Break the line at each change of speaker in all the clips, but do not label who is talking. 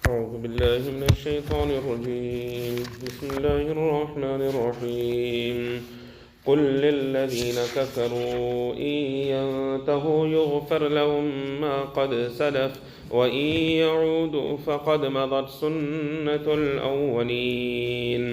أعوذ بالله من الشيطان الرجيم بسم الله الرحمن الرحيم قل للذين كفروا إن ينتهوا يغفر لهم ما قد سلف وإن يعودوا فقد مضت سنة الأولين.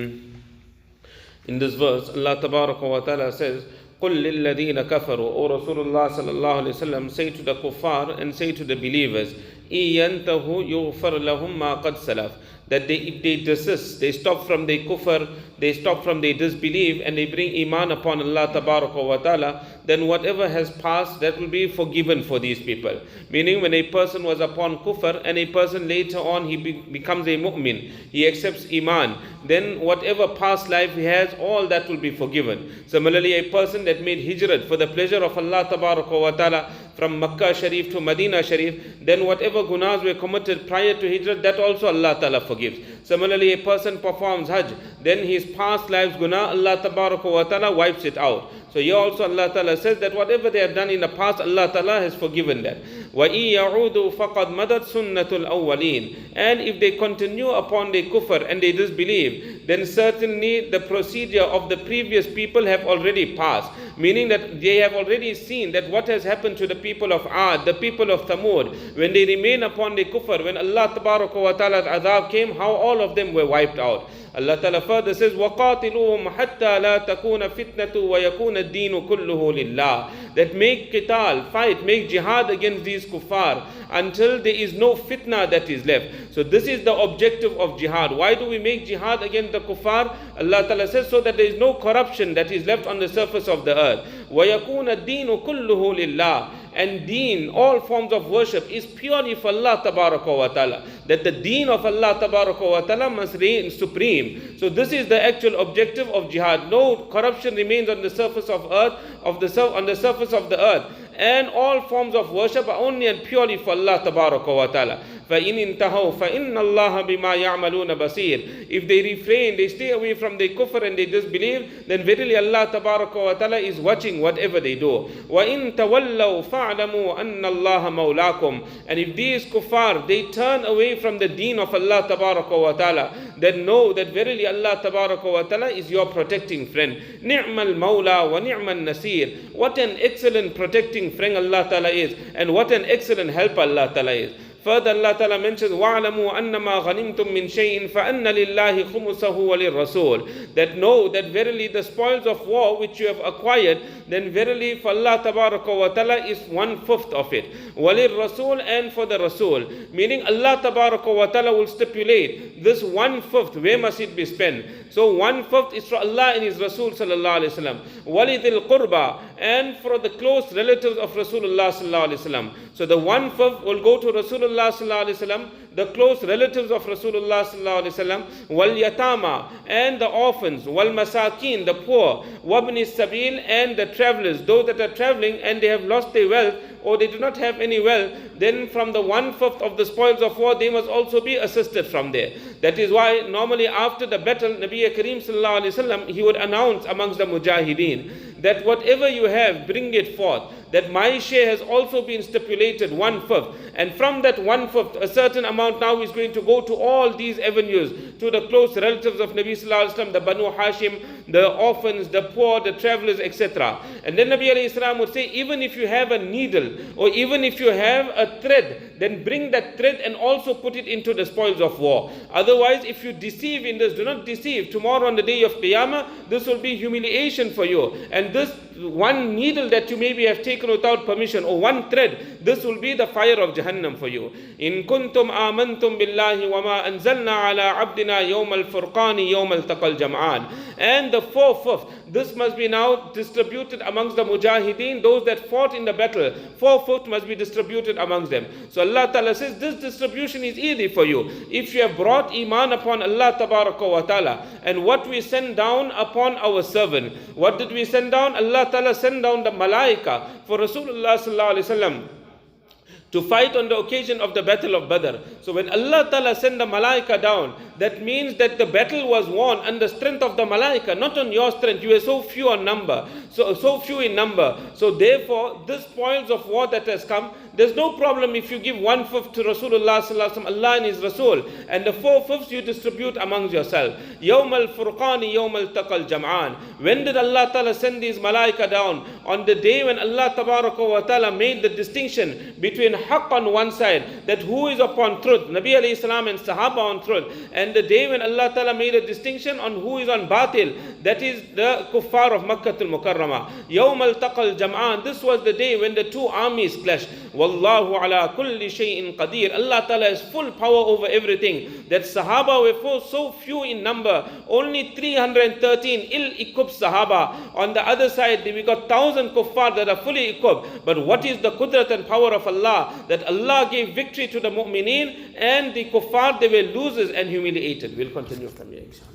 In this verse, Allah Tabaraka wa Ta'ala says, قُلْ لِلَّذِينَ كَفَرُوا, O Rasulullah sallallahu alayhi wa sallam, say to the kuffar and say to the believers, إِن يَنْتَهُوا يُغْفَرْ لَهُمْ مَا قَدْ سَلَفْ, that if they desist, they stop from their kufr, they stop from their disbelief, and they bring iman upon Allah Tabaraka wa Ta'ala, then whatever has passed, that will be forgiven for these people. Meaning, when a person was upon kufr and a person later on he becomes a mu'min, he accepts iman, then whatever past life he has, all that will be forgiven. Similarly, a person that made hijrat for the pleasure of Allah Tabaraka wa Ta'ala from Makkah Sharif to Medina Sharif, then whatever gunas were committed prior to hijrat, that also Allah Ta'ala forgives. Similarly, a person performs hajj, then his past life's guna, Allah Tabaraka wa Ta'ala wipes it out. So here also Allah Ta'ala says that whatever they have done in the past, Allah Ta'ala has forgiven that. وَإِن يَعُودُوا فَقَدْ مَدَتْ سُنَّةُ الْأَوَّلِينَ, and if they continue upon their kufr and they disbelieve, then certainly the procedure of the previous people have already passed. Meaning that they have already seen that what has happened to the people of Ad, the people of Thamud, when they remain upon their kufr, when Allah Tabaraka wa Ta'ala's azab came, how all of them were wiped out. Allah Ta'ala further says, وَقَاتِلُوهُمْ حَتَّى لَا تَكُونَ فِتْنَةُ وَيَكُونَ الدِّينُ كُلُّهُ لِلَّهِ, that make qital, fight, make jihad against these kuffar until there is no fitna that is left. So this is the objective of jihad. Why do we make jihad against the kuffar? Allah Ta'ala says, so that there is no corruption that is left on the surface of the earth. وَيَكُونَ الدِّينُ كُلُّهُ لِلَّهِ, and deen, all forms of worship, is purely for Allah Tabaraka wa Ta'ala. That the deen of Allah Tabaraka wa Ta'ala must reign supreme. So this is the actual objective of jihad. No corruption remains on the surface of earth, on the surface of the earth. And all forms of worship are only and purely for Allah Tabaraka wa Ta'ala. فَإِنِ انْتَهَوْا فَإِنَّ اللَّهَ بِمَا يَعْمَلُونَ بَصِيرٌ. If they refrain, they stay away from their kufr and they disbelieve, then verily Allah Tabaraka wa Ta'ala is watching whatever they do. وَإِن تَوَلَّوْا فَاعْلَمُوا أَنَّ اللَّهَ مَوْلَاكُمْ. And if these kuffar, they turn away from the deen of Allah Tabaraka wa Ta'ala, then know that verily Allah Tabaraka wa Ta'ala is your protecting friend. نِعْمَ الْمَوْلَى وَنِعْمَ النَّصِيرُ. What an excellent protecting friend Allah Ta'ala is, and what an excellent helper Allah Ta'ala is. Further, Allah Ta'ala mentions, وَعْلَمُوا أَنَّمَا غَنِمْتُم مِّن شَيْءٍ فَأَنَّ لِلَّهِ خُمُسَهُ وَلِلرَّسُولِ. That know that verily the spoils of war which you have acquired, then verily for Allah Tabaraka wa Ta'ala is 1/5 of it. وَلِلرَّسُولِ, and for the Rasul. Meaning Allah Tabaraka wa Ta'ala will stipulate this 1/5, where must it be spent? So 1/5 is for Allah and His Rasul sallallahu alayhi wa sallam. وَلِذِي الْقُرْبَى, and for the close relatives of Rasulullah sallallahu alayhi wa sallam. So the 1/5 will go to Rasulullah sallallahu alayhi wa sallam, the close relatives of Rasulullah sallallahu alayhi wa sallam, wal yatama, and the orphans, wal masakin, the poor, wabni sabil, and the travelers, those that are traveling and they have lost their wealth or they do not have any wealth, then from the 1/5 of the spoils of war, they must also be assisted from there. That is why normally after the battle, Nabi Kareem sallallahu alayhi wa sallam, he would announce amongst the mujahideen that whatever you have, bring it forth. That my share has also been stipulated 1/5, and from that 1/5, a certain amount now is going to go to all these avenues, to the close relatives of Nabi sallallahu alaihi wasallam, the Banu Hashim, the orphans, the poor, the travelers, etc. And then Nabi alayhi salam would say, even if you have a needle or even if you have a thread, then bring that thread and also put it into the spoils of war. Otherwise, if you deceive in this, do not deceive. Tomorrow on the day of Qiyamah, this will be humiliation for you. And this one needle that you maybe have taken without permission, or one thread, this will be the fire of Jahannam for you. In kuntum amantum billahi wa ma anzalna ala abdina yawm al-furqani yawm al-taqal jam'an. And the 4/5, this must be now distributed amongst the mujahideen, those that fought in the battle. 4/5 must be distributed amongst them. So Allah Ta'ala says this distribution is easy for you. If you have brought iman upon Allah Tabaraka wa Ta'ala, and what we send down upon our servant. What did we send down? Allah Ta'ala sent down the malaika for Rasulullah sallallahu alaihi wasallam to fight on the occasion of the battle of Badr. So when Allah Ta'ala sent the malaika down, that means that the battle was won on the strength of the malaika, not on your strength. You were so few in number. So few in number. So therefore, this spoils of war that has come, there's no problem if you give 1/5 to Rasulullah sallallahu alaihi wasallam, Allah and His Rasul, and the 4/5 you distribute amongst yourself. Yawm al-Furqani, Yawm al-Taqal Jam'an. When did Allah Ta'ala send these malaika down? On the day when Allah Tabaraka wa Ta'ala made the distinction between haqq on one side, that who is upon truth, Nabi alayhi salam and Sahaba on truth, and the day when Allah Ta'ala made a distinction on who is on batil, that is the kuffar of Makkah al-Mukarramah. Yawm al-Taqal Jam'an. This was the day when the two armies clashed. Wallahu ala kulli shay'in qadir. Allah Ta'ala has full power over everything. That Sahaba were so few in number, only 313 ill-equipped Sahaba. On the other side, we got 1,000 kuffar that are fully equipped. But what is the qudrat and power of Allah? That Allah gave victory to the mu'mineen, and the kuffar, they were losers and humiliated. We'll continue from here, inshallah.